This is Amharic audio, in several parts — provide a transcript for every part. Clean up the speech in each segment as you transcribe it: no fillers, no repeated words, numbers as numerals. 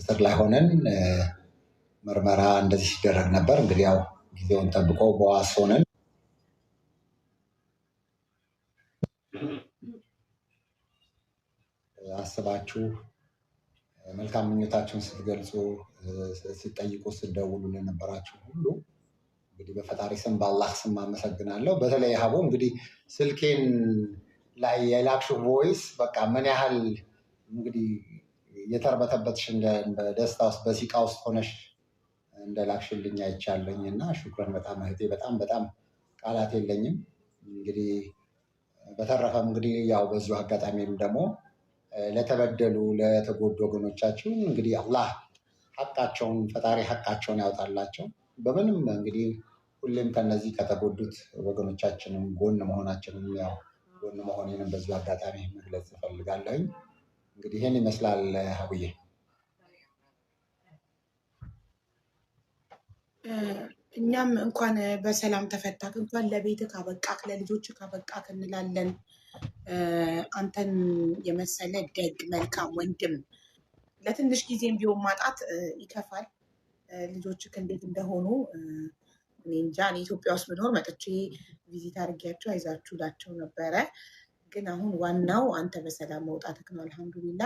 እስር ላይ ሆነን ምርመራ እንደዚህ ሲደረግ ነበር። እንግዲህ ያው ጊዜውን ጠብቆ በዋስ ሆነን አስባችሁ መልካም ምኞታችሁን ስትገልጹ ስትጠይቁ ስትደውሉ ለነበራችሁ ሁሉ እንግዲህ በፈጣሪ ስም በአላህ ስም አመሰግናለሁ። በተለይ ሀቦ እንግዲህ ስልኬን ላይ የላክሽው ቮይስ በቃ ምን ያህል እንግዲህ የተርበተበትሽ በደስታ ውስጥ በሲቃ ውስጥ ሆነሽ እንደላክሽልኝ አይቻለኝ እና ሹክረን በጣም እህቴ፣ በጣም በጣም ቃላት የለኝም። እንግዲህ በተረፈም እንግዲህ ያው በዚሁ አጋጣሚም ደግሞ ለተበደሉ ለተጎዱ ወገኖቻችን እንግዲህ አላህ ሐቃቸውን ፈጣሪ ሐቃቸውን ያውጣላቸው። በምንም እንግዲህ ሁሌም ከነዚህ ከተጎዱት ወገኖቻችንም ጎን መሆናችንም ያው ጎን መሆኔንም በዚሁ አጋጣሚ መግለጽ እፈልጋለሁኝ። እንግዲህ ይህን ይመስላል ሀቡዬ። እኛም እንኳን በሰላም ተፈታክ፣ እንኳን ለቤትህ ካበቃክ፣ ለልጆችህ ካበቃክ እንላለን። አንተን የመሰለ ደግ መልካም ወንድም ለትንሽ ጊዜም ቢሆን ማጣት ይከፋል። ልጆችህ እንዴት እንደሆኑ እኔ እንጃ። እኔ ኢትዮጵያ ውስጥ ብኖር መጥቼ ቪዚት አድርጊያቸው አይዛችሁ ላቸው ነበረ። ግን አሁን ዋናው አንተ በሰላም መውጣትህ ነው። አልሐምዱሊላ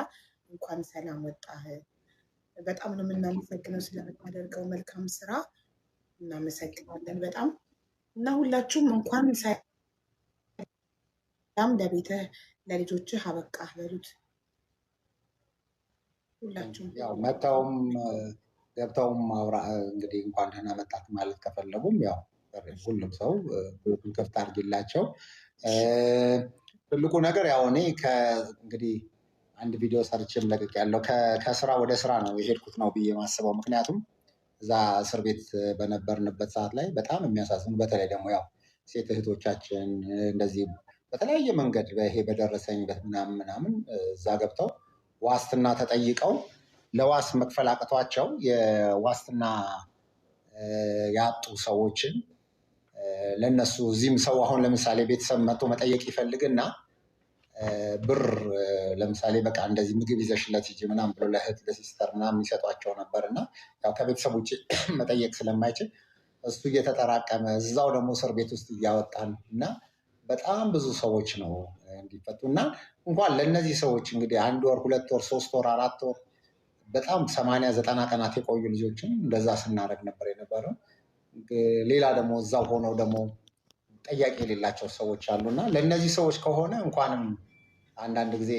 እንኳን ሰላም ወጣህ። በጣም ነው የምናመሰግነው ስለምታደርገው መልካም ስራ እናመሰግናለን በጣም እና ሁላችሁም እንኳን ሰላም ለቤትህ ለልጆችህ አበቃህ በሉት። ሁላችሁም ያው መጥተውም ገብተውም እንግዲህ እንኳን ደህና መጣት ማለት ከፈለጉም ያው ሁሉም ሰው ቤቱን ክፍት አድርጊላቸው። ትልቁ ነገር ያው እኔ እንግዲህ አንድ ቪዲዮ ሰርችም ለቅቅ ያለው ከስራ ወደ ስራ ነው የሄድኩት ነው ብዬ ማስበው። ምክንያቱም እዛ እስር ቤት በነበርንበት ሰዓት ላይ በጣም የሚያሳዝኑ በተለይ ደግሞ ያው ሴት እህቶቻችን እንደዚህ በተለያየ መንገድ ይሄ በደረሰኝ ምናምን እዛ ገብተው ዋስትና ተጠይቀው ለዋስ መክፈል አቅቷቸው የዋስትና ያጡ ሰዎችን ለነሱ እዚህም ሰው አሁን ለምሳሌ ቤተሰብ መጥቶ መጠየቅ ይፈልግና ብር ለምሳሌ በቃ እንደዚህ ምግብ ይዘሽለት ሂጂ ምናምን ብሎ ለእህት ለሲስተር ምናምን ይሰጧቸው ነበር እና ያው ከቤተሰብ ውጭ መጠየቅ ስለማይችል እሱ እየተጠራቀመ እዛው ደግሞ እስር ቤት ውስጥ እያወጣን እና በጣም ብዙ ሰዎች ነው እንዲፈቱ እና እንኳን ለእነዚህ ሰዎች እንግዲህ 1 ወር 2 ወር 3 ወር 4 ወር በጣም 80-90 ቀናት የቆዩ ልጆችን እንደዛ ስናደርግ ነበር የነበረው። ሌላ ደግሞ እዛው ሆነው ደግሞ ጠያቂ የሌላቸው ሰዎች አሉና ለእነዚህ ሰዎች ከሆነ እንኳንም አንዳንድ ጊዜ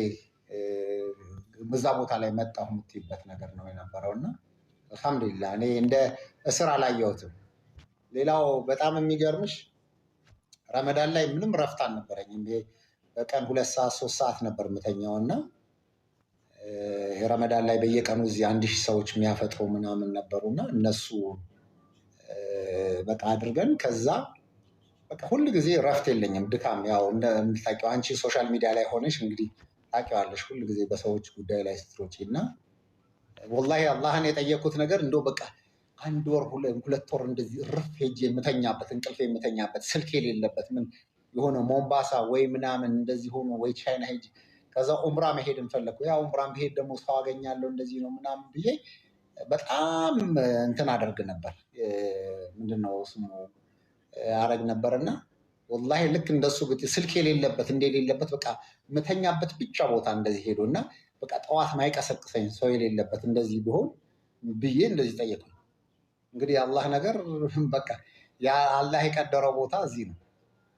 በዛ ቦታ ላይ መጣሁ የምትይበት ነገር ነው የነበረው እና አልሐምዱሊላ እኔ እንደ እስር አላየሁትም። ሌላው በጣም የሚገርምሽ ረመዳን ላይ ምንም ረፍት አልነበረኝም። በቀን 2 ሰዓት 3 ሰዓት ነበር የምተኛው እና ረመዳን ላይ በየቀኑ እዚህ 1000 ሰዎች የሚያፈጥሩ ምናምን ነበሩና እነሱ በቃ አድርገን ከዛ በቃ ሁል ጊዜ ረፍት የለኝም ድካም። ያው እንደምታውቂው አንቺ ሶሻል ሚዲያ ላይ ሆነሽ እንግዲህ ታውቂዋለሽ ሁል ጊዜ በሰዎች ጉዳይ ላይ ስትሮጪ እና ወላሂ አላህን የጠየኩት ነገር እንደው በቃ 1 ወር 2 ወር እንደዚህ እርፍ ሄጄ የምተኛበት እንቅልፍ የምተኛበት ስልክ የሌለበት ምን የሆነ ሞምባሳ ወይ ምናምን እንደዚህ ሆኖ ወይ ቻይና ሄጅ ከዛ ኡምራ መሄድ እንፈለግኩ። ያው ኡምራን ብሄድ ደግሞ ሰው አገኛለሁ እንደዚህ ነው ምናምን ብዬ በጣም እንትን አደርግ ነበር። ምንድነው ስሙ አረግ ነበር እና ወላሂ ልክ እንደሱ ስልክ የሌለበት እንደሌለበት በቃ የምተኛበት ብቻ ቦታ እንደዚህ ሄዶ እና በቃ ጠዋት ማይቀሰቅሰኝ ሰው የሌለበት እንደዚህ ቢሆን ብዬ እንደዚህ ጠየቁኝ። እንግዲህ አላህ ነገር በቃ ያ አላህ የቀደረው ቦታ እዚህ ነው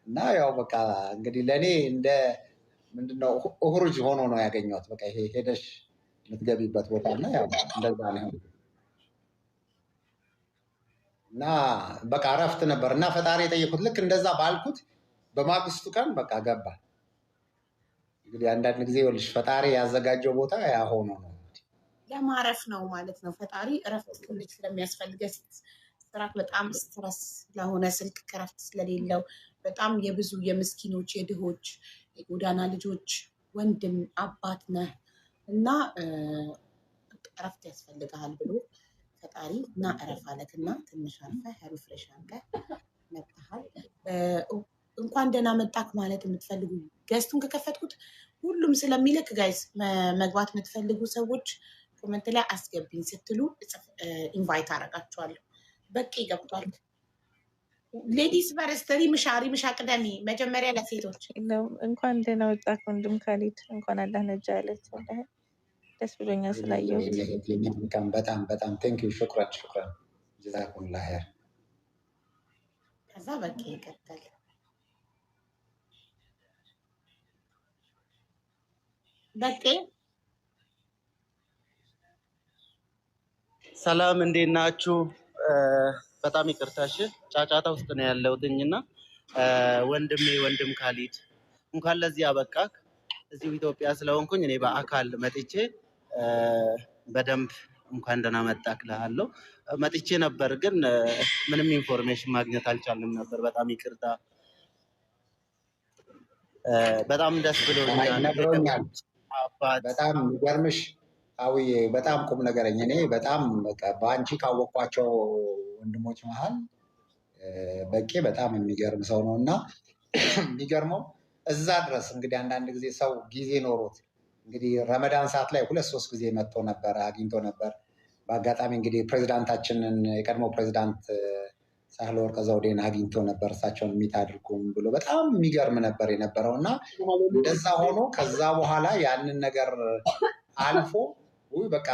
እና ያው በቃ እንግዲህ ለእኔ እንደ ምንድነው ኡህሩጅ ሆኖ ነው ያገኘሁት። በቃ ይሄ ሄደሽ የምትገቢበት ቦታ እና ያው እንደዛ ነው እና በቃ እረፍት ነበር እና ፈጣሪ የጠየኩት ልክ እንደዛ ባልኩት በማግስቱ ቀን በቃ ገባ። እንግዲህ አንዳንድ ጊዜ ይኸውልሽ ፈጣሪ ያዘጋጀው ቦታ ያ ሆኖ ነው ለማረፍ ነው ማለት ነው። ፈጣሪ እረፍት ትንሽ ስለሚያስፈልገ ስራት በጣም ስትረስ ለሆነ ስልክ ከረፍት ስለሌለው በጣም የብዙ የምስኪኖች የድሆች የጎዳና ልጆች ወንድም አባት ነህ እና እረፍት ያስፈልግሃል ብሎ ፈጣሪ እና እረፍ አለክ እና ትንሽ አርፈህ ሪፍሬሽ አድርገህ መጥተሃል። እንኳን ደህና መጣክ ማለት የምትፈልጉ ገዝቱን ከከፈትኩት ሁሉም ስለሚልክ ጋይስ መግባት የምትፈልጉ ሰዎች ኮመንት ላይ አስገቢኝ ስትሉ ኢንቫይት አደርጋችኋለሁ። በቂ ገብቷል። ሌዲስ ፈርስት ሪምሻ ቅደሚ። መጀመሪያ ለሴቶች እንኳን ደህና ወጣህ ወንድም ካሊድ፣ እንኳን አላህ ነጃ ያለች። ደስ ብሎኛል ስላየሁት። በጣም በጣም ቴንክ ዩ ሹክራን ጀዛኩሙላህ ኸይር። ከዛ በቂ ይቀጥል። በቂ ሰላም እንዴት ናችሁ? በጣም ይቅርታሽ ጫጫታ ውስጥ ነው ያለሁትኝና ወንድም ካሊድ እንኳን ለዚህ አበቃክ። እዚሁ ኢትዮጵያ ስለሆንኩኝ እኔ በአካል መጥቼ በደንብ እንኳን ደህና መጣክ እልሃለሁ። መጥቼ ነበር ግን ምንም ኢንፎርሜሽን ማግኘት አልቻልንም ነበር። በጣም ይቅርታ። በጣም ደስ ብሎኛል። በጣም ገርምሽ አውዬ በጣም ቁም ነገረኝ። እኔ በጣም በአንቺ ካወቅኳቸው ወንድሞች መሀል በቄ በጣም የሚገርም ሰው ነው እና የሚገርመው እዛ ድረስ እንግዲህ አንዳንድ ጊዜ ሰው ጊዜ ኖሮት እንግዲህ ረመዳን ሰዓት ላይ 2-3 ጊዜ መጥቶ ነበር፣ አግኝቶ ነበር። በአጋጣሚ እንግዲህ ፕሬዚዳንታችንን የቀድሞ ፕሬዚዳንት ሳህለወርቅ ዘውዴን አግኝቶ ነበር። እሳቸውን ሚት አድርጉም ብሎ በጣም የሚገርም ነበር የነበረው እና እንደዛ ሆኖ ከዛ በኋላ ያንን ነገር አልፎ በቃ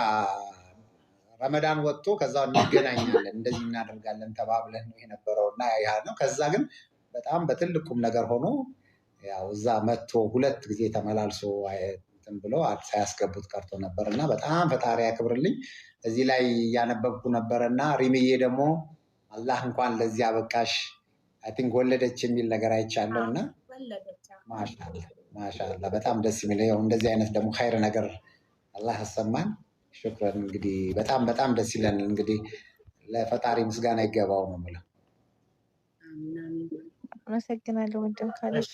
ረመዳን ወጥቶ ከዛ እንገናኛለን እንደዚህ እናደርጋለን ተባብለን ነው የነበረው እና ያ ነው። ከዛ ግን በጣም በትልቁም ነገር ሆኖ ያው እዛ መጥቶ 2 ጊዜ ተመላልሶ ብሎ ሳያስገቡት ቀርቶ ነበር እና በጣም ፈጣሪ ያክብርልኝ። እዚህ ላይ እያነበብኩ ነበረ እና ሪምዬ ደግሞ አላህ እንኳን ለዚህ አበቃሽ አይ ቲንክ ወለደች የሚል ነገር አይቻለሁ እና ማሻአላ በጣም ደስ የሚል ያው እንደዚህ አይነት ደግሞ ኸይር ነገር አላህ ያሰማን። ሽክረን እንግዲህ በጣም በጣም ደስ ይለን። እንግዲህ ለፈጣሪ ምስጋና ይገባው ነው የምለው። አመሰግናለሁ ወንድም ካሊድ።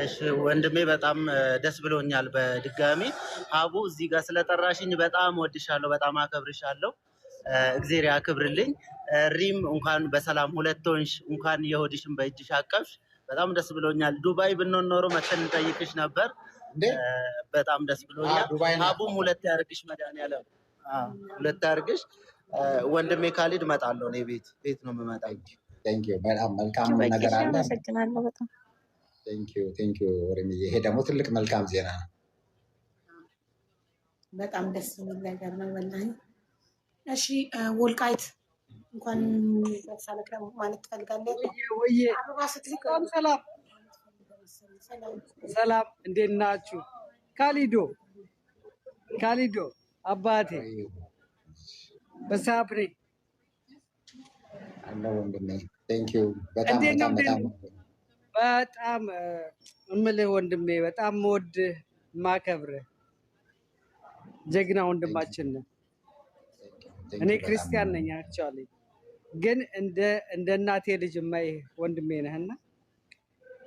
እሺ ወንድሜ በጣም ደስ ብሎኛል። በድጋሚ አቡ እዚህ ጋር ስለጠራሽኝ በጣም ወድሻለሁ፣ በጣም አከብርሻለሁ። እግዚአብሔር ያክብርልኝ። ሪም እንኳን በሰላም 2 ሆንሽ፣ እንኳን የሆድሽን በእጅሽ አቀፍሽ። በጣም ደስ ብሎኛል። ዱባይ ብንሆን ኖሮ መተን እንጠይቅሽ ነበር። በጣም ደስ ብሎኛል። አቡም 2 ያርግሽ፣ መድኃኒዓለም 2 ያርግሽ። ወንድሜ ካሊድ እመጣለሁ። እኔ ቤት ነው የምመጣው። ቴንክ ዩ በጣም መልካም ነገር አለ። አመሰግናለሁ በጣም ቴንክ ዩ ሪምዬ። ይሄ ደግሞ ትልቅ መልካም ዜና ነው። በጣም ደስ የሚል ነገር ነው ወላሂ። እሺ ወልቃይት እንኳን ሰላም ማለት ትፈልጋለህ ወይ? አበባ ስትልክ ሰላም እንዴት ናችሁ? ካሊዶ አባቴ በሳፕሪ አለ ወንድሜ። ቴንክ ዩ በጣም በጣም እምልህ ወንድሜ፣ በጣም የምወድህ የማከብርህ ጀግና ወንድማችን ነህ። እኔ ክርስቲያን ነኝ አክቹዋሊ፣ ግን እንደ እናቴ ልጅ የማይህ ወንድሜ ነህና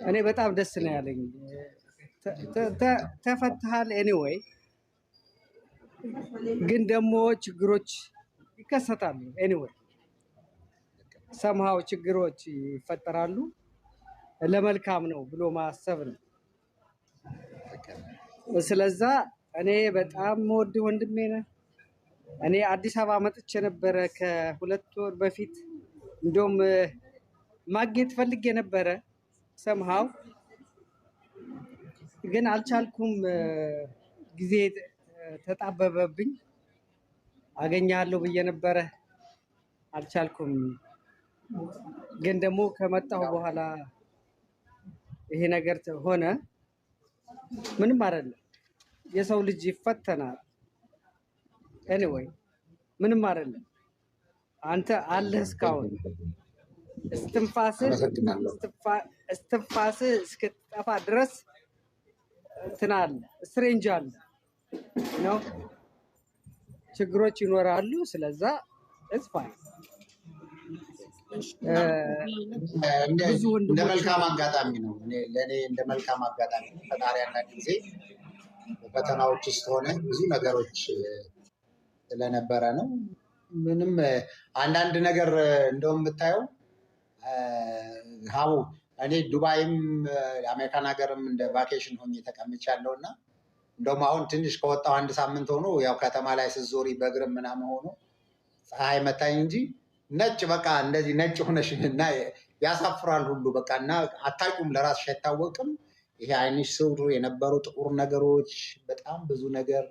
እኔ በጣም ደስ ነው ያለኝ። ተፈትሃል። ኤኒዌይ ግን ደግሞ ችግሮች ይከሰታሉ። ኤኒዌይ ሰምሃው ችግሮች ይፈጠራሉ። ለመልካም ነው ብሎ ማሰብ ነው። ስለዛ እኔ በጣም የምወድህ ወንድሜ ነህ። እኔ አዲስ አበባ መጥቼ ነበረ ከ2 ወር በፊት። እንደውም ማግኘት ፈልጌ ነበረ ሰምሃው፣ ግን አልቻልኩም። ጊዜ ተጣበበብኝ። አገኛለሁ ብዬ ነበረ፣ አልቻልኩም። ግን ደግሞ ከመጣሁ በኋላ ይሄ ነገር ሆነ። ምንም አይደለም፣ የሰው ልጅ ይፈተናል። ኤኒዌይ ምንም አይደለም። አንተ አለህ እስካሁን እስትንፋስህ እስክትጠፋ ድረስ እንትን አለ፣ ስትሬንጅ አለ ነው። ችግሮች ይኖራሉ። ስለዛ እስፋይ እንደ መልካም አጋጣሚ ነው። ለእኔ እንደ መልካም አጋጣሚ ፈጣሪ አንዳንድ ጊዜ በፈተናዎች ውስጥ ሆነ ብዙ ነገሮች ስለነበረ ነው። ምንም አንዳንድ ነገር እንደውም የምታየው ሀቡ እኔ ዱባይም አሜሪካን ሀገርም እንደ ቫኬሽን ሆኜ ተቀምጫለሁ እና እንደውም አሁን ትንሽ ከወጣው 1 ሳምንት ሆኖ ያው ከተማ ላይ ስትዞሪ በእግርም ምናምን ሆኖ ፀሐይ መታኝ እንጂ ነጭ በቃ እንደዚህ ነጭ ሆነሽ እና ያሳፍራል ሁሉ በቃ እና አታውቂውም፣ ለራስሽ አይታወቅም። ይሄ ዓይንሽ ስውር የነበሩ ጥቁር ነገሮች በጣም ብዙ ነገር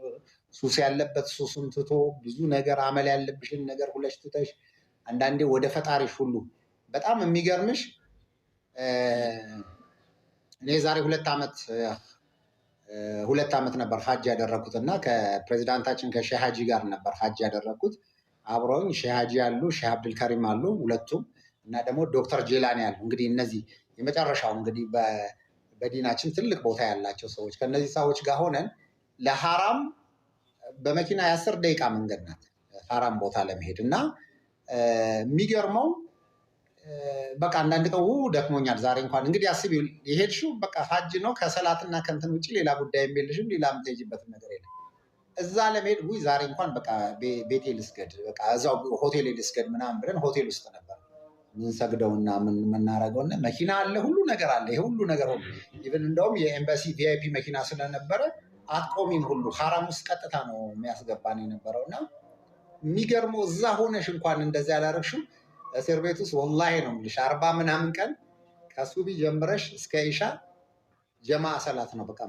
ሱስ ያለበት ሱሱን ትቶ ብዙ ነገር አመል ያለብሽን ነገር ሁለሽ ትተሽ አንዳንዴ ወደ ፈጣሪሽ ሁሉ በጣም የሚገርምሽ እኔ ዛሬ 2 ዓመት ነበር ሀጅ ያደረኩት እና ከፕሬዚዳንታችን ከሼህ ሀጂ ጋር ነበር ሀጅ ያደረኩት። አብረውኝ ሼህ ሀጂ አሉ፣ ሼህ አብዱልከሪም አሉ ሁለቱም እና ደግሞ ዶክተር ጄላኒ አሉ። እንግዲህ እነዚህ የመጨረሻው እንግዲህ በዲናችን ትልቅ ቦታ ያላቸው ሰዎች ከነዚህ ሰዎች ጋር ሆነን ለሐራም በመኪና የ10 ደቂቃ መንገድ ናት ሐራም ቦታ ለመሄድ እና የሚገርመው በቃ አንዳንድ ቀን ደክሞኛል ዛሬ እንኳን እንግዲህ አስቢ የሄድሽው በቃ ሀጅ ነው ከሰላትና ከንትን ውጭ ሌላ ጉዳይ የለሽም፣ ሌላ የምትሄጂበት ነገር የለም። እዛ ለመሄድ ዛሬ እንኳን በቃ ቤቴ ልስገድ በቃ እዛው ሆቴል ልስገድ ምናምን ብለን ሆቴል ውስጥ ነበር ምንሰግደውና የምናረገውና መኪና አለ፣ ሁሉ ነገር አለ። ይሄ ሁሉ ነገር ሁሉ ኢቭን እንደውም የኤምባሲ ቪአይፒ መኪና ስለነበረ አትቆሚም፣ ሁሉ ሐራም ውስጥ ቀጥታ ነው የሚያስገባን የነበረው እና የሚገርመው እዛ ሆነሽ እንኳን እንደዚያ ያላረግሽው እስር ቤት ውስጥ ወላሂ ነው የምልሽ 40 ምናምን ቀን ከሱቢ ጀምረሽ እስከ ኢሻ ጀማ ሰላት ነው በቃ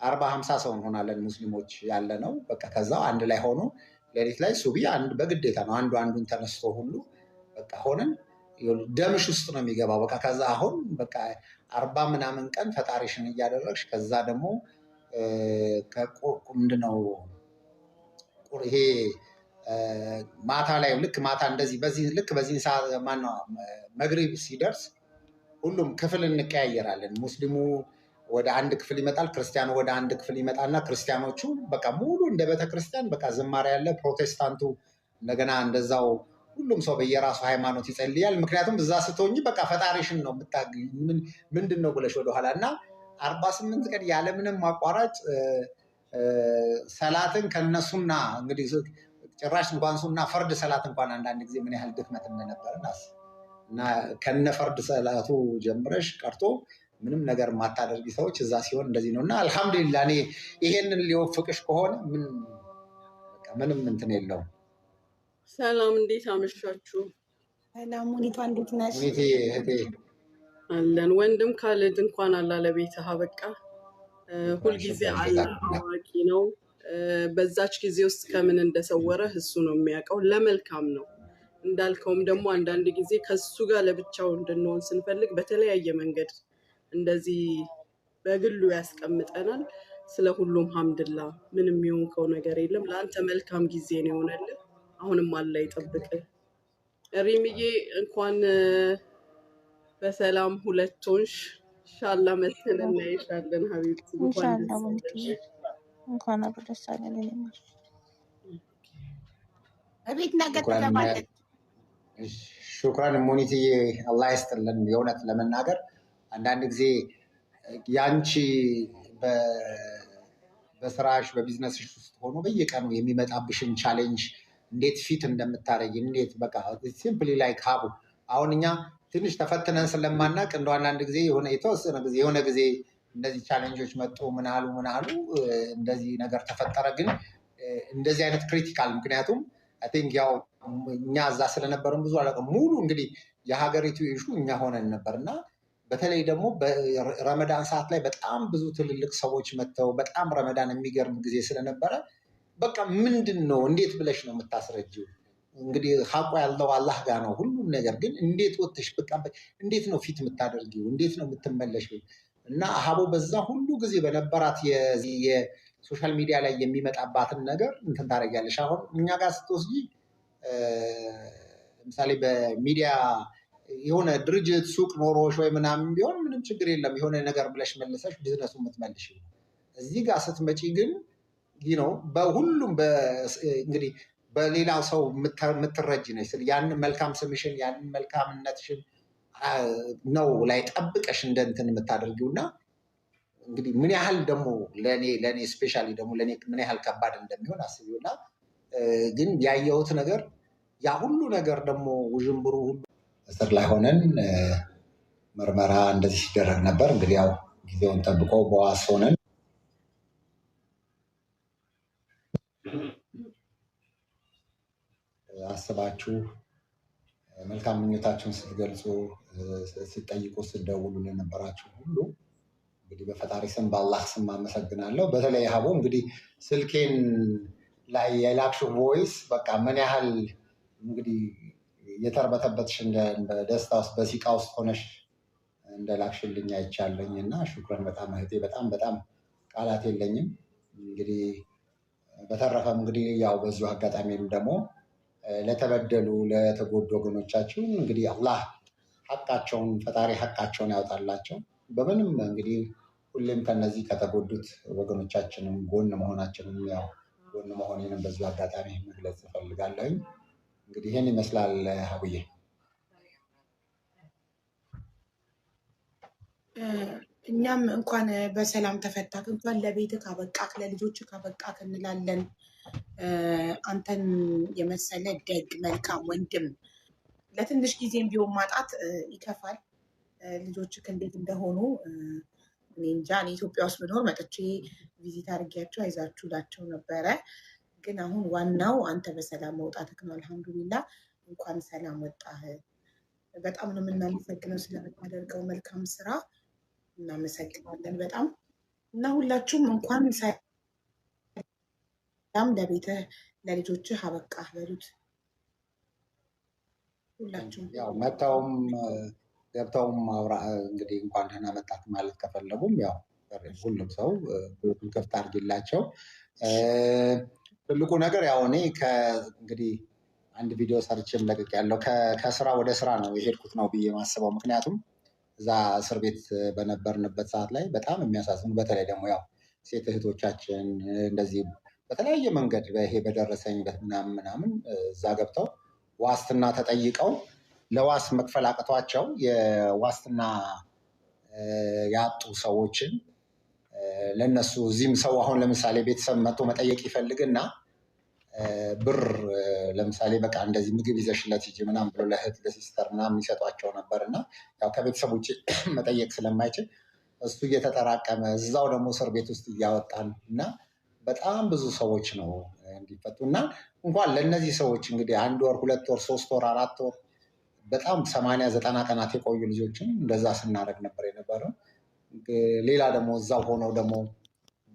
40-50 ሰው እንሆናለን ሙስሊሞች ያለ ነው። በቃ ከዛው አንድ ላይ ሆኖ ሌሊት ላይ ሱቢ አንድ በግዴታ ነው አንዱ አንዱን ተነስቶ ሁሉ በቃ ሆነን ደምሽ ውስጥ ነው የሚገባው። በቃ ከዛ አሁን በቃ 40 ምናምን ቀን ፈጣሪሽን እያደረግሽ ከዛ ደግሞ ምንድነው ይሄ ማታ ላይ ልክ ማታ እንደዚህ በዚህ ሰዓት ማነው መግሪብ ሲደርስ ሁሉም ክፍል እንቀያየራለን። ሙስሊሙ ወደ አንድ ክፍል ይመጣል፣ ክርስቲያኑ ወደ አንድ ክፍል ይመጣልና ክርስቲያኖቹ በቃ ሙሉ እንደ ቤተክርስቲያን በቃ ዝማሬ ያለ፣ ፕሮቴስታንቱ እንደገና እንደዛው ሁሉም ሰው በየራሱ ሃይማኖት ይጸልያል። ምክንያቱም እዛ ስትሆኚ በቃ ፈጣሪሽን ነው የምታገኝ ምንድን ነው ብለሽ ወደኋላ እና 48 ቀን ያለምንም ማቋረጥ ሰላትን ከነሱና እንግዲህ ጭራሽ እንኳን ሱና ፈርድ ሰላት እንኳን አንዳንድ ጊዜ ምን ያህል ድክመት እንደነበረን እና ከነ ፈርድ ሰላቱ ጀምረሽ ቀርቶ ምንም ነገር የማታደርጊ ሰዎች እዛ ሲሆን እንደዚህ ነው እና አልሐምዱሊላህ እኔ ይሄንን ሊወፍቅሽ ከሆነ ምንም እንትን የለውም። ሰላም፣ እንዴት አመሻችሁ? ሰላም ሙኒቷ፣ እንዴት ነሽ? ሙኒቴ እህቴ አለን። ወንድም ካለድ እንኳን አላ ለቤትህ አበቃ። ሁልጊዜ አላህ አዋቂ ነው። በዛች ጊዜ ውስጥ ከምን እንደሰወረህ እሱ ነው የሚያውቀው። ለመልካም ነው እንዳልከውም ደግሞ አንዳንድ ጊዜ ከሱ ጋር ለብቻው እንድንሆን ስንፈልግ በተለያየ መንገድ እንደዚህ በግሉ ያስቀምጠናል። ስለ ሁሉም ሐምድላ ምንም የሆንከው ነገር የለም። ለአንተ መልካም ጊዜ ነው የሆነልህ። አሁንም አላህ ይጠብቅህ። ሪምዬ እንኳን በሰላም ሁለቶንሽ ኢንሻአላህ መተን እናይሻለን ሀቢብቲ። ኢንሻአላህ እንኳን አብሮ ደስ አለን። እቤት ነገ ትገባለች። ሹክራን ሙኒትዬ፣ አላህ ይስጥልን። የእውነት ለመናገር አንዳንድ ጊዜ ያንቺ በስራሽ በቢዝነስሽ ውስጥ ሆኖ በየቀኑ የሚመጣብሽን ቻሌንጅ እንዴት ፊት እንደምታረጊ እንዴት በቃ ሲምፕሊ ላይ ካቡ አሁን እኛ ትንሽ ተፈትነን ስለማናቅ እንደው አንዳንድ ጊዜ የተወሰነ ጊዜ የሆነ ጊዜ እንደዚህ ቻሌንጆች መጡ ምናሉ እንደዚህ ነገር ተፈጠረ። ግን እንደዚህ አይነት ክሪቲካል ምክንያቱም አይ ቲንክ ያው እኛ እዛ ስለነበርን ብዙ አላውቅም። ሙሉ እንግዲህ የሀገሪቱ ኢሹ እኛ ሆነን ነበር እና በተለይ ደግሞ በረመዳን ሰዓት ላይ በጣም ብዙ ትልልቅ ሰዎች መጥተው በጣም ረመዳን የሚገርም ጊዜ ስለነበረ በቃ ምንድን ነው እንዴት ብለሽ ነው የምታስረጂው? እንግዲህ ሀቁ ያለው አላህ ጋር ነው ሁሉም ነገር። ግን እንዴት ወጥሽ በቃ እንዴት ነው ፊት የምታደርጊው? እንዴት ነው የምትመለሽው? እና ሀቦ በዛ ሁሉ ጊዜ በነበራት የሶሻል ሚዲያ ላይ የሚመጣባትን ነገር እንትን ታደርጊያለሽ። አሁን እኛ ጋር ስትወስጂ ለምሳሌ በሚዲያ የሆነ ድርጅት ሱቅ ኖሮሽ ወይ ምናምን ቢሆን ምንም ችግር የለም፣ የሆነ ነገር ብለሽ መልሰሽ ቢዝነሱ የምትመልሽ። እዚህ ጋር ስትመጪ ግን ነው በሁሉም እንግዲህ በሌላው ሰው የምትረጅ ነች። ያንን መልካም ስምሽን ያንን መልካምነትሽን ነው ላይ ጠብቀሽ እንደ እንትን የምታደርጊው እና እንግዲህ ምን ያህል ደግሞ ለእኔ ስፔሻሊ ደግሞ ለእኔ ምን ያህል ከባድ እንደሚሆን አስቢው። እና ግን ያየሁት ነገር ያ ሁሉ ነገር ደግሞ ውዥንብሩ ሁሉ እስር ላይ ሆነን ምርመራ እንደዚህ ሲደረግ ነበር። እንግዲህ ያው ጊዜውን ጠብቆ በዋስ ሆነን አስባችሁ መልካም ምኞታችሁን ስትገልጹ ስትጠይቁ ስትደውሉ ለነበራችሁ ሁሉ እንግዲህ በፈጣሪ ስም በአላህ ስም አመሰግናለሁ። በተለይ ሀቡ እንግዲህ ስልኬን ላይ የላክሽው ቮይስ በቃ ምን ያህል እንግዲህ የተርበተበትሽ በደስታ ውስጥ በሲቃ ውስጥ ሆነሽ እንደላክሽልኝ አይቻለኝ እና ሹክረን በጣም እህቴ፣ በጣም በጣም ቃላት የለኝም። እንግዲህ በተረፈም እንግዲህ ያው በዚሁ አጋጣሚም ደግሞ ለተበደሉ ለተጎዱ ወገኖቻችን እንግዲህ አላህ ሐቃቸውን ፈጣሪ ሐቃቸውን ያውጣላቸው። በምንም እንግዲህ ሁሌም ከነዚህ ከተጎዱት ወገኖቻችንም ጎን መሆናችንም ያው ጎን መሆኔንም በዚሁ አጋጣሚ መግለጽ እፈልጋለሁኝ። እንግዲህ ይህን ይመስላል ሀቡዬ። እኛም እንኳን በሰላም ተፈታክ፣ እንኳን ለቤትህ ካበቃክ፣ ለልጆችህ ካበቃክ እንላለን። አንተን የመሰለ ደግ መልካም ወንድም ለትንሽ ጊዜም ቢሆን ማጣት ይከፋል። ልጆችህ እንዴት እንደሆኑ እኔ እንጃ። እኔ ኢትዮጵያ ውስጥ ብኖር መጥቼ ቪዚት አድርጊያቸው አይዛችሁ ላቸው ነበረ። ግን አሁን ዋናው አንተ በሰላም መውጣትክ ነው። አልሐምዱሊላ እንኳን ሰላም ወጣህ። በጣም ነው የምናመሰግነው ስለምታደርገው መልካም ስራ እናመሰግናለን በጣም እና ሁላችሁም እንኳን ሰላም ለቤትህ ለልጆችህ አበቃህ በሉት። ሁላችሁም ያው መጥተውም ገብተውም እንግዲህ እንኳን ደህና መጣት ማለት ከፈለጉም ያው ሁሉም ሰው ቤቱን ክፍት አድርጊላቸው። ትልቁ ነገር ያው እኔ እንግዲህ አንድ ቪዲዮ ሰርቼም ለቅቅ ያለው ከስራ ወደ ስራ ነው የሄድኩት ነው ብዬ ማስበው። ምክንያቱም እዛ እስር ቤት በነበርንበት ሰዓት ላይ በጣም የሚያሳዝኑ በተለይ ደግሞ ያው ሴት እህቶቻችን እንደዚህ በተለያየ መንገድ ይሄ በደረሰኝ ምናምን እዛ ገብተው ዋስትና ተጠይቀው ለዋስ መክፈል አቅቷቸው የዋስትና ያጡ ሰዎችን ለነሱ እዚህም ሰው አሁን ለምሳሌ ቤተሰብ መጥቶ መጠየቅ ይፈልግና ብር ለምሳሌ በቃ እንደዚህ ምግብ ይዘሽለት ሂጂ ምናምን ብሎ ለእህት ለሲስተር ምናምን ይሰጧቸው ነበር እና ያው ከቤተሰብ ውጭ መጠየቅ ስለማይችል እሱ እየተጠራቀመ እዛው ደግሞ እስር ቤት ውስጥ እያወጣን እና በጣም ብዙ ሰዎች ነው እንዲፈቱ እና እንኳን ለእነዚህ ሰዎች እንግዲህ 1 ወር 2 ወር 3 ወር 4 ወር በጣም 80-90 ቀናት የቆዩ ልጆችን እንደዛ ስናደርግ ነበር የነበረው። ሌላ ደግሞ እዛው ሆነው ደግሞ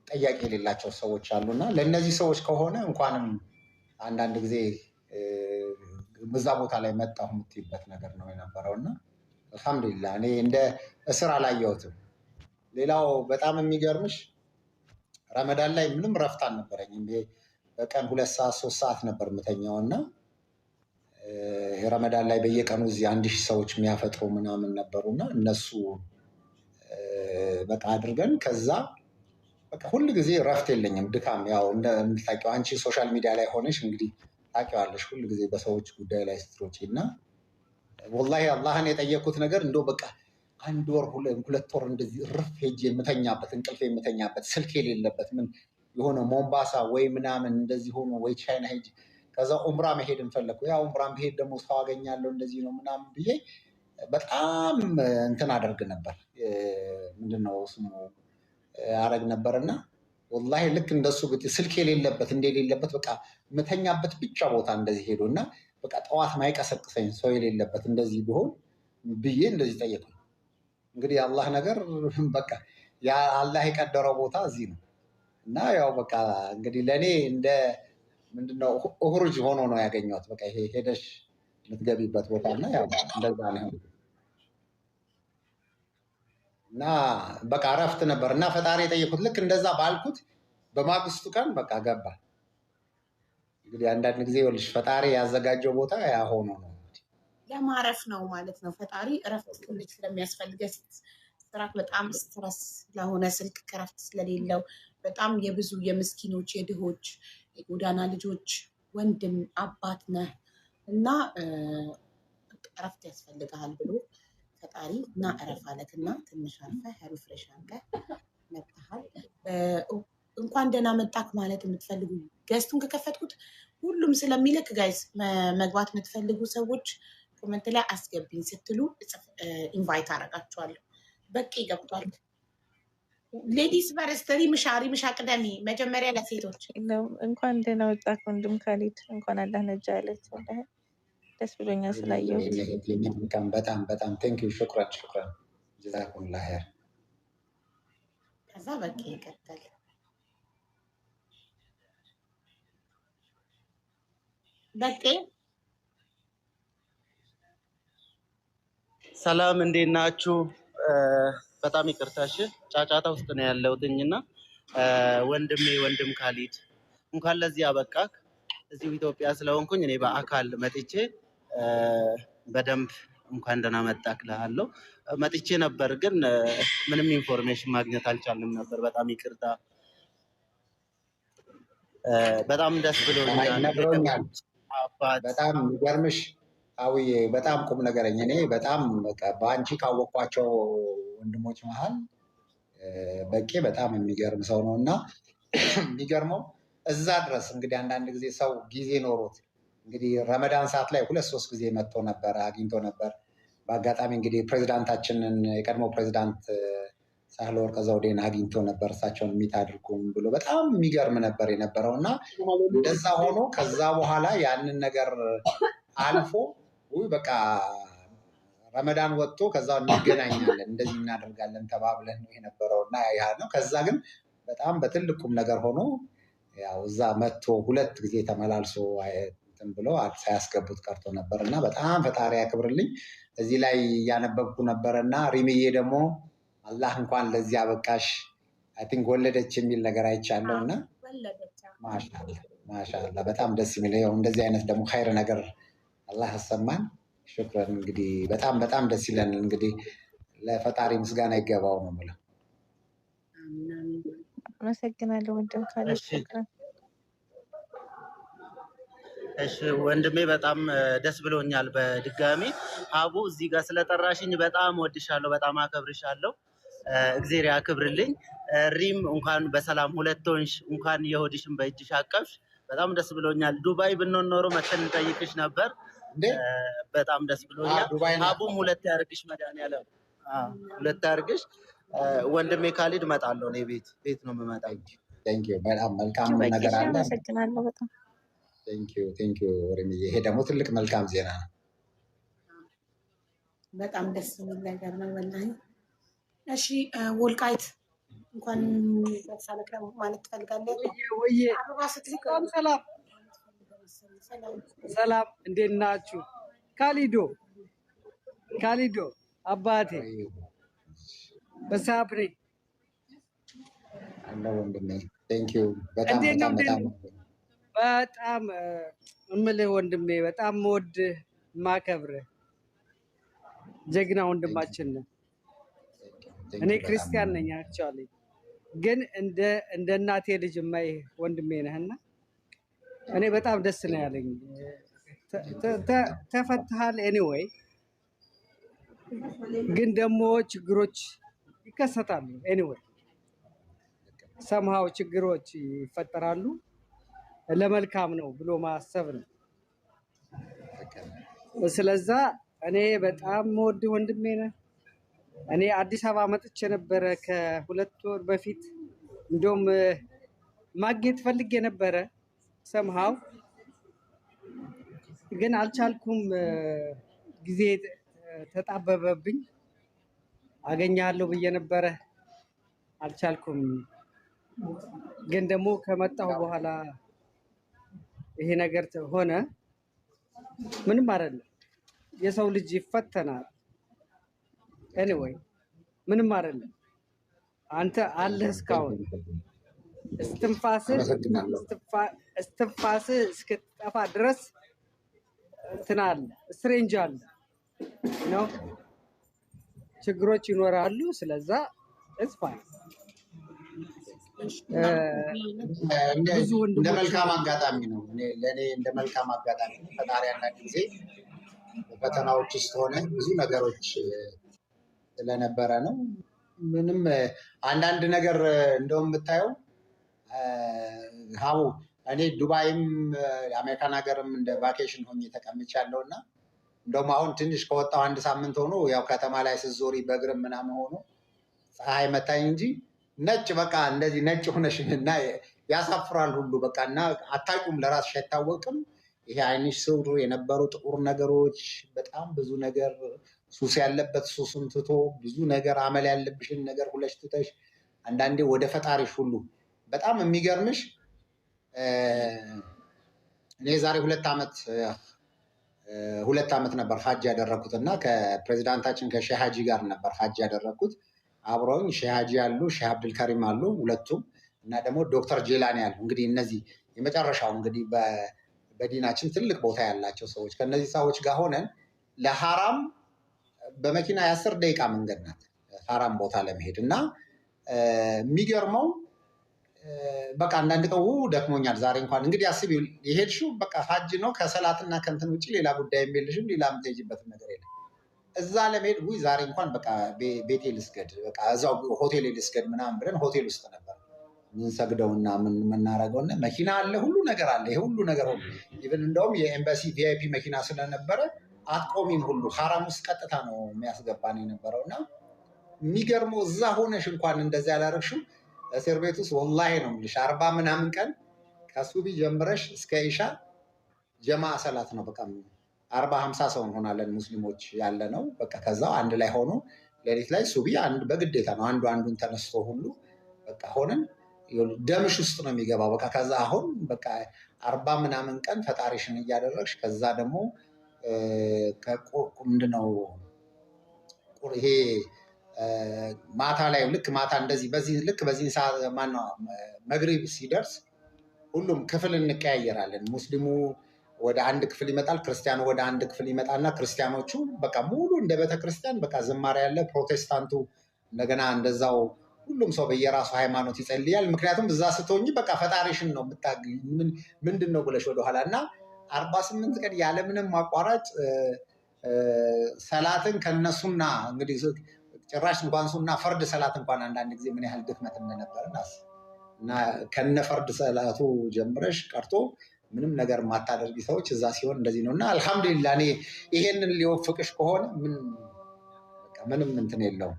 ጠያቂ የሌላቸው ሰዎች አሉና ለእነዚህ ሰዎች ከሆነ እንኳንም አንዳንድ ጊዜ በዛ ቦታ ላይ መጣሁ የምትይበት ነገር ነው የነበረው እና አልሐምዱሊላህ እኔ እንደ እስር አላየሁትም። ሌላው በጣም የሚገርምሽ ረመዳን ላይ ምንም ረፍት አልነበረኝም። በቀን 2 ሰዓት 3 ሰዓት ነበር የምተኛው እና ረመዳን ላይ በየቀኑ እዚህ 1000 ሰዎች የሚያፈጥሩ ምናምን ነበሩና እነሱ በቃ አድርገን ከዛ በቃ ሁል ጊዜ ረፍት የለኝም ድካም። ያው እንደምታውቂው አንቺ ሶሻል ሚዲያ ላይ ሆነሽ እንግዲህ ታውቂዋለሽ ሁል ጊዜ በሰዎች ጉዳይ ላይ ስትሮጪ እና ወላሂ አላህን የጠየኩት ነገር እንደው በቃ 1 ወር 2 ወር እንደዚህ ርፍ ሄጄ የምተኛበት እንቅልፍ የምተኛበት ስልክ የሌለበት ምን የሆነ ሞምባሳ ወይ ምናምን እንደዚህ ሆኖ ወይ ቻይና ሄጅ ከዛ ኡምራ መሄድ እንፈለግኩ። ያው ኡምራ መሄድ ደግሞ ሰው አገኛለሁ እንደዚህ ነው ምናምን ብዬ በጣም እንትን አደርግ ነበር። ምንድነው ስሙ አረግ ነበርና ወላሂ ልክ እንደሱ ስልክ የሌለበት እንደሌለበት በቃ ምተኛበት ብቻ ቦታ እንደዚህ ሄዶ እና በቃ ጠዋት ማይቀሰቅሰኝ ሰው የሌለበት እንደዚህ ቢሆን ብዬ እንደዚህ ጠየቁ። እንግዲህ አላህ ነገር በቃ ያ አላህ የቀደረው ቦታ እዚህ ነው እና ያው በቃ እንግዲህ ለእኔ እንደ ምንድነው ኡሁርጅ ሆኖ ነው ያገኘሁት። በቃ ይሄ ሄደሽ የምትገቢበት ቦታ እና ያው እንደዛ ነው እና በቃ እረፍት ነበር እና ፈጣሪ የጠየኩት ልክ እንደዛ ባልኩት በማግስቱ ቀን በቃ ገባ። እንግዲህ አንዳንድ ጊዜ ይኸውልሽ ፈጣሪ ያዘጋጀው ቦታ ያ ሆኖ ነው ለማረፍ ነው ማለት ነው። ፈጣሪ እረፍት ትንሽ ስለሚያስፈልገ ስራክ በጣም ስትረስ ስለሆነ ስልክ ከረፍት ስለሌለው በጣም የብዙ የምስኪኖች የድሆች የጎዳና ልጆች ወንድም አባት ነህ እና እረፍት ያስፈልግሃል ብሎ ፈጣሪ እና እረፍ አለክ እና ትንሽ አርፈህ ሪፍሬሽ አድርገህ መጥተሃል። እንኳን ደህና መጣክ ማለት የምትፈልጉ ገስቱን ከከፈትኩት ሁሉም ስለሚልክ ጋይስ መግባት የምትፈልጉ ሰዎች ኮመንት ላይ አስገቢኝ ስትሉ ኢንቫይት አደርጋችኋለሁ። በቂ ገብቷል። ሌዲስ ፈርስት ሪምሻ ቅደሚ መጀመሪያ ለሴቶች እንኳን ደህና ወጣክ ወንድም ካሊድ፣ እንኳን አላህ ነጃ ያለት። ደስ ብሎኛል ስላየሁት። በጣም በጣም ቴንኪው። ሹክራን ሹክራን። ጀዛኩሙላህ ኸይር። ከዛ በቃ ይቀጥል። በቃ ሰላም እንዴት ናችሁ? በጣም ይቅርታሽ ጫጫታ ውስጥ ነው ያለሁትኝና ወንድም ካሊድ እንኳን ለዚህ አበቃክ። እዚሁ ኢትዮጵያ ስለሆንኩኝ እኔ በአካል መጥቼ በደንብ እንኳን ደህና መጣክ እልሃለሁ። መጥቼ ነበር ግን ምንም ኢንፎርሜሽን ማግኘት አልቻልንም ነበር። በጣም ይቅርታ። በጣም ደስ ብሎኛል። ነግሮኛል። በጣም የሚገርምሽ አውዬ በጣም ቁም ነገረኝ። እኔ በጣም በቃ በአንቺ ካወቅኳቸው ወንድሞች መሀል በቄ በጣም የሚገርም ሰው ነው እና የሚገርመው እዛ ድረስ እንግዲህ አንዳንድ ጊዜ ሰው ጊዜ ኖሮት እንግዲህ ረመዳን ሰዓት ላይ 2-3 ጊዜ መጥቶ ነበር፣ አግኝቶ ነበር። በአጋጣሚ እንግዲህ ፕሬዚዳንታችንን የቀድሞ ፕሬዚዳንት ሳህለወርቅ ዘውዴን አግኝቶ ነበር። እሳቸውን ሚት አድርጉም ብሎ በጣም የሚገርም ነበር የነበረው እና እንደዛ ሆኖ ከዛ በኋላ ያንን ነገር አልፎ በቃ ረመዳን ወጥቶ ከዛ እንገናኛለን እንደዚህ እናደርጋለን ተባብለን ነው የነበረው እና ያ ነው። ከዛ ግን በጣም በትልቁም ነገር ሆኖ ያው እዛ መጥቶ 2 ጊዜ ተመላልሶ እንትን ብሎ ሳያስገቡት ቀርቶ ነበር እና በጣም ፈጣሪ ያክብርልኝ። እዚህ ላይ እያነበብኩ ነበረ እና ሪምዬ ደግሞ አላህ እንኳን ለዚህ አበቃሽ አይ ቲንክ ወለደች የሚል ነገር አይቻለሁ እና ማሻአላህ በጣም ደስ የሚል ያው እንደዚህ አይነት ደግሞ ኸይር ነገር አላህ ያሰማን። ሽክረን እንግዲህ በጣም በጣም ደስ ይለን። እንግዲህ ለፈጣሪ ምስጋና ይገባው ነው የምለው። አመሰግናለሁ ወንድም ካሊድ። ሽክራን። እሺ ወንድሜ በጣም ደስ ብሎኛል። በድጋሚ ሀቡ እዚህ ጋር ስለጠራሽኝ በጣም ወድሻለሁ፣ በጣም አከብርሻለሁ። እግዜር ያክብርልኝ። ሪም እንኳን በሰላም 2 ሆንሽ፣ እንኳን የሆድሽን በእጅሽ አቀፍሽ። በጣም ደስ ብሎኛል። ዱባይ ብንሆን ኖሮ መተን እንጠይቅሽ ነበር። በጣም ደስ ብሎኛል። ሀቡም 2 ያርግሽ፣ መድኃኒዓለም 2 ያርግሽ። ወንድሜ ካሊድ እመጣለሁ። እኔ ቤት ነው የምመጣው። ቴንኪው። በጣም መልካም ነገር አለ። አመሰግናለሁ በጣም ቴንኪው ሪምዬ። ይሄ ደግሞ ትልቅ መልካም ዜና ነው። በጣም ደስ የሚል ነገር ነው ወላሂ። እሺ ወልቃይት እንኳን ሳለቀ ማለት ትፈልጋለህ? ወይዬ ሰላም ሰላም፣ እንዴት ናችሁ? ካሊዶ አባቴ በሳብሬ አለ ወንድሜ። ቴንኪው በጣም በጣም በጣም በጣም እምልህ ወንድሜ፣ በጣም የምወድህ የማከብርህ ጀግና ወንድማችን ነህ። እኔ ክርስቲያን ነኝ አክቹዋሊ፣ ግን እንደ እናቴ ልጅ የማይህ ወንድሜ ነህና እኔ በጣም ደስ ነው ያለኝ። ተፈትሃል። ኤኒዌይ ግን ደግሞ ችግሮች ይከሰታሉ። ኤኒዌይ ሰምሃው ችግሮች ይፈጠራሉ። ለመልካም ነው ብሎ ማሰብ ነው። ስለዛ እኔ በጣም የምወድ ወንድሜ ነህ። እኔ አዲስ አበባ መጥቼ ነበረ ከ2 ወር በፊት። እንደውም ማግኘት ፈልጌ ነበረ ሰምሃው ግን አልቻልኩም። ጊዜ ተጣበበብኝ። አገኛለሁ ብዬ ነበረ አልቻልኩም። ግን ደግሞ ከመጣሁ በኋላ ይሄ ነገር ሆነ። ምንም አይደለም፣ የሰው ልጅ ይፈተናል። ኤኒዌይ ምንም አይደለም። አንተ አለህ እስካሁን እስትንፋስህ እስክትጠፋ ድረስ እንትን አለ፣ ስትሬንጅ አለ ነው። ችግሮች ይኖራሉ። ስለዛ ፋይን እንደ መልካም አጋጣሚ ነው። ለእኔ እንደ መልካም አጋጣሚ ነው። ፈጣሪ አንዳንድ ጊዜ ፈተናዎች ውስጥ ሆነ ብዙ ነገሮች ስለነበረ ነው። ምንም አንዳንድ ነገር እንደውም የምታየው ሀቡ እኔ ዱባይም አሜሪካን ሀገርም እንደ ቫኬሽን ሆኜ ተቀምጫለሁ እና እንደውም አሁን ትንሽ ከወጣሁ 1 ሳምንት ሆኖ ያው ከተማ ላይ ስትዞሪ በእግርም ምናምን ሆኖ ፀሐይ መታኝ እንጂ ነጭ በቃ እንደዚህ ነጭ ሆነሽ እና ያሳፍራል ሁሉ በቃ እና አታውቂውም፣ ለራስሽ አይታወቅም። ይሄ አይንሽ ስውር የነበሩ ጥቁር ነገሮች በጣም ብዙ ነገር ሱስ ያለበት ሱሱን ትቶ ብዙ ነገር አመል ያለብሽን ነገር ሁለሽ ትተሽ አንዳንዴ ወደ ፈጣሪሽ ሁሉ በጣም የሚገርምሽ እኔ ዛሬ 2 ዓመት ነበር ሀጅ ያደረኩት እና ከፕሬዚዳንታችን ከሼህ ሀጂ ጋር ነበር ሀጅ ያደረኩት። አብረውኝ ሼህ ሀጂ አሉ፣ ሼህ አብዱልከሪም አሉ ሁለቱም እና ደግሞ ዶክተር ጄላኒ አሉ። እንግዲህ እነዚህ የመጨረሻው እንግዲህ በዲናችን ትልቅ ቦታ ያላቸው ሰዎች ከነዚህ ሰዎች ጋር ሆነን ለሐራም በመኪና የ10 ደቂቃ መንገድ ናት ሐራም ቦታ ለመሄድ እና የሚገርመው በቃ አንዳንድ ቀው ደክሞኛል ዛሬ እንኳን እንግዲህ አስቢ የሄድሽው በቃ ሀጅ ነው ከሰላትና ከንትን ውጭ ሌላ ጉዳይ የሚልሽም ሌላ የምትሄጂበት ነገር የለም። እዛ ለመሄድ ዛሬ እንኳን በቃ ቤቴ ልስገድ በቃ እዛው ሆቴል ልስገድ ምናምን ብለን ሆቴል ውስጥ ነበር ምንሰግደውና ምናረገውና መኪና አለ ሁሉ ነገር አለ። ይሄ ሁሉ ነገር ሁሉ ኢቭን እንደውም የኤምባሲ ቪአይፒ መኪና ስለነበረ አትቆሚም ሁሉ ሐራም ውስጥ ቀጥታ ነው የሚያስገባን የነበረውና የሚገርመው እዛ ሆነሽ እንኳን እንደዚህ ያላረግሽው እስር ቤት ውስጥ ወላሂ ነው የምልሽ 40 ምናምን ቀን ከሱቢ ጀምረሽ እስከ ኢሻ ጀማዓ ሰላት ነው በቃ 40-50 ሰው እንሆናለን ሙስሊሞች ያለ ነው። በቃ ከዛው አንድ ላይ ሆኖ ሌሊት ላይ ሱቢ አንድ በግዴታ ነው አንዱን ተነስቶ ሁሉ በቃ ሆነን ደምሽ ውስጥ ነው የሚገባው። በቃ ከዛ አሁን በቃ 40 ምናምን ቀን ፈጣሪሽን እያደረግሽ ከዛ ደግሞ ምንድነው ይሄ ማታ ላይ ልክ ማታ እንደዚህ በዚህ ሰዓት ማነው መግሪብ ሲደርስ ሁሉም ክፍል እንቀያየራለን። ሙስሊሙ ወደ አንድ ክፍል ይመጣል፣ ክርስቲያኑ ወደ አንድ ክፍል ይመጣና ክርስቲያኖቹ በቃ ሙሉ እንደ ቤተክርስቲያን በቃ ዝማሬ ያለ፣ ፕሮቴስታንቱ እንደገና እንደዛው ሁሉም ሰው በየራሱ ሃይማኖት ይጸልያል። ምክንያቱም እዛ ስትሆኚ በቃ ፈጣሪሽን ነው የምታገኝ ምንድን ነው ብለሽ ወደኋላ እና 48 ቀን ያለምንም ማቋረጥ ሰላትን ከነሱና እንግዲህ ጭራሽ እንኳን ሱና ፈርድ ሰላት እንኳን አንዳንድ ጊዜ ምን ያህል ድክመት እንደነበር እና ከነ ፈርድ ሰላቱ ጀምረሽ ቀርቶ ምንም ነገር ማታደርጊ ሰዎች እዛ ሲሆን እንደዚህ ነው እና አልሐምዱሊላህ እኔ ይሄንን ሊወፍቅሽ ከሆነ ምንም እንትን የለውም።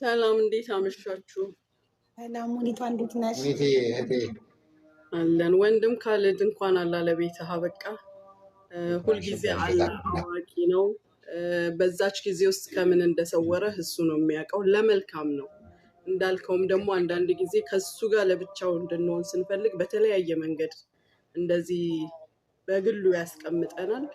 ሰላም፣ እንዴት አመሻችሁ? ሰላም ሙኒቷ፣ እንዴት ነሽ? ሙኒቴ እህቴ አለን። ወንድም ካሌድ እንኳን አላህ ለቤትህ አበቃ። ሁልጊዜ አላህ አዋቂ ነው። በዛች ጊዜ ውስጥ ከምን እንደሰወረህ እሱ ነው የሚያውቀው። ለመልካም ነው እንዳልከውም ደግሞ አንዳንድ ጊዜ ከሱ ጋር ለብቻው እንድንሆን ስንፈልግ በተለያየ መንገድ እንደዚህ በግሉ ያስቀምጠናል።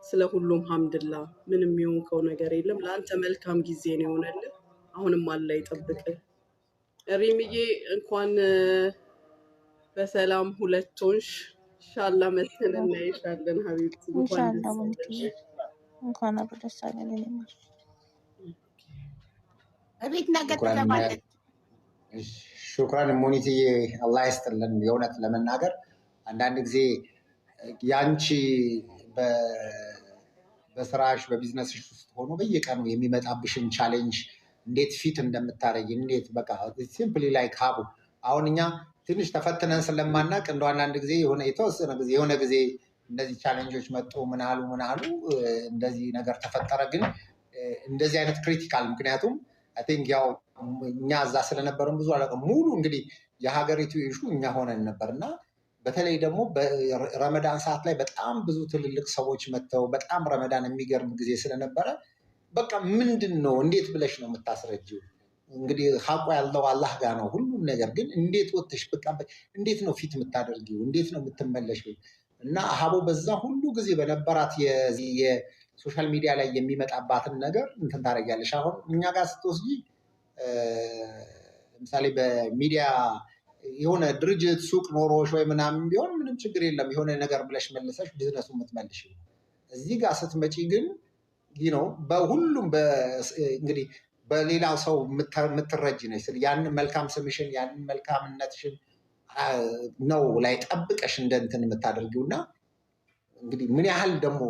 ስለ ሁሉም ሐምድላ ምንም የሆንከው ነገር የለም። ለአንተ መልካም ጊዜ ነው የሆነልህ። አሁንም አላህ ይጠብቅህ። ሪምዬ እንኳን በሰላም ሁለት ሆንሽ። ኢንሻአላህ መተን እናይሻለን ሀቢብቲ። እንኳን አብሮ ደስ አለን። እቤት ነገ ትገባለች። ሹክራን ሙኒትዬ፣ አላህ ይስጥልን። የእውነት ለመናገር አንዳንድ ጊዜ ያንቺ በስራሽ በቢዝነስሽ ውስጥ ሆኖ በየቀኑ የሚመጣብሽን ቻሌንጅ እንዴት ፊት እንደምታደርጊ እንዴት በቃ ሲምፕሊ ላይ ካቡ አሁን እኛ ትንሽ ተፈትነን ስለማናቅ እንደው አንዳንድ ጊዜ የተወሰነ ጊዜ የሆነ ጊዜ እንደዚህ ቻሌንጆች መጡ ምናሉ እንደዚህ ነገር ተፈጠረ። ግን እንደዚህ አይነት ክሪቲካል ምክንያቱም አይ ቲንክ ያው እኛ እዛ ስለነበረን ብዙ አላውቅም ሙሉ እንግዲህ የሀገሪቱ ኢሹ እኛ ሆነን ነበር እና በተለይ ደግሞ በረመዳን ሰዓት ላይ በጣም ብዙ ትልልቅ ሰዎች መጥተው በጣም ረመዳን የሚገርም ጊዜ ስለነበረ በቃ ምንድን ነው እንዴት ብለሽ ነው የምታስረጂው? እንግዲህ ሀቁ ያለው አላህ ጋር ነው ሁሉም ነገር። ግን እንዴት ወጥሽ በቃ እንዴት ነው ፊት የምታደርጊው? እንዴት ነው የምትመለሽው? እና ሀቦ በዛ ሁሉ ጊዜ በነበራት የሶሻል ሚዲያ ላይ የሚመጣባትን ነገር እንትን ታደርጊያለሽ። አሁን እኛ ጋር ስትወስጂ ለምሳሌ በሚዲያ የሆነ ድርጅት ሱቅ ኖሮሽ ወይ ምናምን ቢሆን ምንም ችግር የለም የሆነ ነገር ብለሽ መልሰሽ ቢዝነሱ የምትመልሽ። እዚህ ጋር ስትመጪ ግን ነው በሁሉም እንግዲህ በሌላው ሰው የምትረጅ ነች። ያንን መልካም ስምሽን ያንን መልካምነትሽን ነው ላይ ጠብቀሽ እንደ እንትን የምታደርጊው እና እንግዲህ ምን ያህል ደግሞ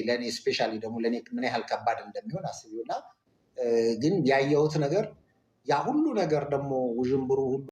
ለእኔ ስፔሻሊ ደግሞ ለእኔ ምን ያህል ከባድ እንደሚሆን አስቢውና ግን ያየሁት ነገር ያ ሁሉ ነገር ደግሞ ውዥንብሩ ሁሉ